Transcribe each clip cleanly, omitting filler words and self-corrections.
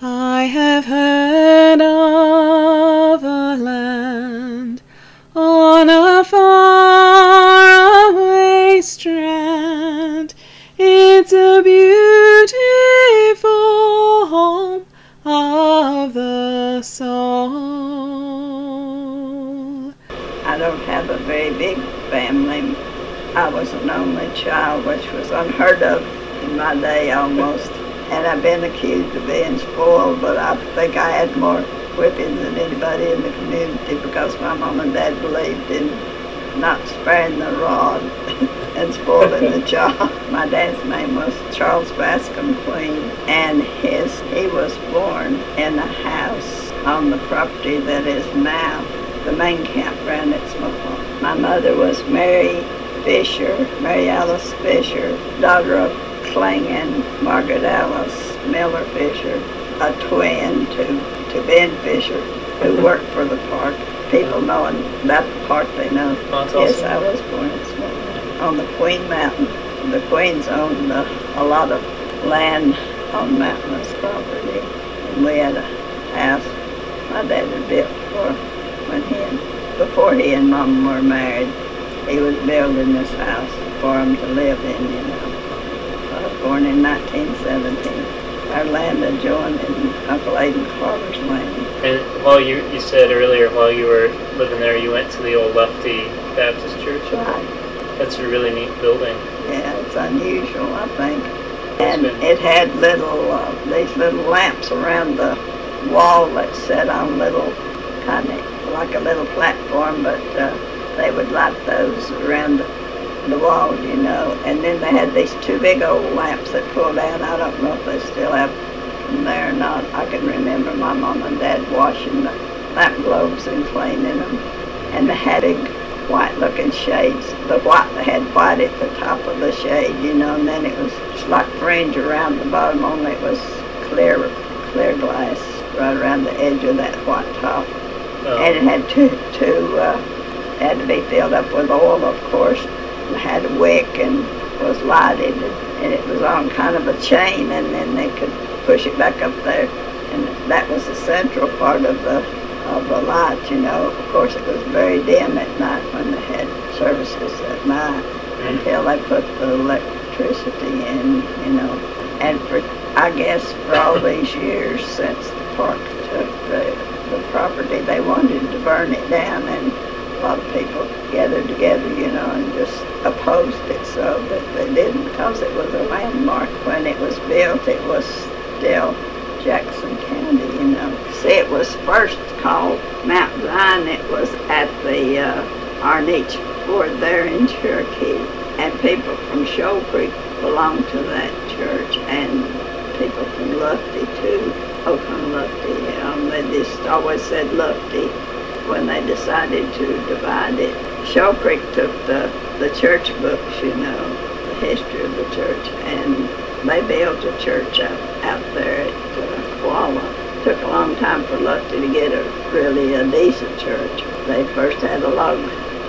I have heard of a land on a faraway strand. It's a beautiful home of the soul. I don't have a very big family. I was an only child, which was unheard of in my day almost. And I've been accused of being spoiled, but I think I had more whippings than anybody in the community because my mom and dad believed in not sparing the rod and spoiling the child. My dad's name was Charles Bascom Queen, and he was born in a house on the property that is now the main campground at Smokemont. My mother was Mary Alice Fisher, daughter of Kling and Margaret Alice Miller Fisher, a twin to Ben Fisher, who worked for the park. People knowing about the park, they know. Yes, I was born in Smokemont, on the Queen Mountain. The Queens owned a lot of land on mountainous property, and we had a house my dad had built before he and Mom were married. He was building this house for them to live in, you know. Born in 1917. Our land adjoined in Uncle Aiden Carter's land. And while you said earlier, while you were living there, you went to the old Lufty Baptist Church? Right. That's a really neat building. Yeah, it's unusual, I think. And it had these little lamps around the wall that sat on little, kind of like a little platform, but they would light those around the wall, you know. And then they had these two big old lamps that pulled down. I don't know if they still have them there or not. I can remember my mom and dad washing the lamp globes and cleaning them. And they had big white-looking shades. They had white at the top of the shade, you know, and then it was just like fringe around the bottom, only it was clear glass right around the edge of that white top. Oh. And it had had to be filled up with oil, of course. It had a wick and was lighted, and it was on kind of a chain, and then they could push it back up there, and that was the central part of the light, you know. Of course, it was very dim at night when they had services at night until they put the electricity in, you know. And I guess for all these years since the park took the property, they wanted to burn it down, and a lot of people gathered together, you know, and just opposed it, so that they didn't, because it was a landmark. When it was built, it was still Jackson County, you know. See, it was first called Mount Zion. It was at the Arnich Ford there in Cherokee, and people from Shoal Creek belonged to that church, and people from Lufty too, Oakland Lufty, you know, they just always said Lufty when they decided to divide it. Shoal Creek took the church books, you know, the history of the church, and they built a church out there at Koala. It took a long time for Lufty to get a decent church. They first had a log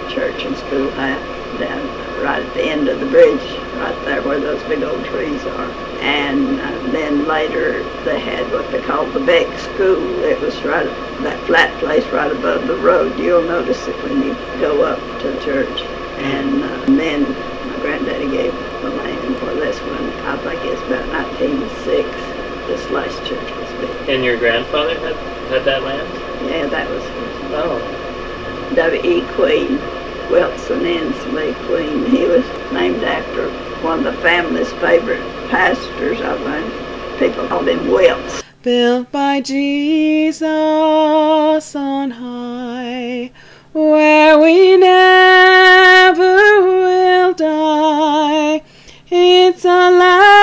church and schoolhouse down right at the end of the bridge, right there where those big old trees are. And then later they had what they called the Beck School. It was right that flat place right above the road. You'll notice it when you go up to the church. And then my granddaddy gave the land for this one. I think it's about 1906. This last church was built. And your grandfather had that land? Yeah, that was his. Oh. W.E. Queen, Wilson Inslee Queen. He was named after one of the family's favorite pastors, I think. People called him Wilts. Built by Jesus on high, where we never will die. It's a land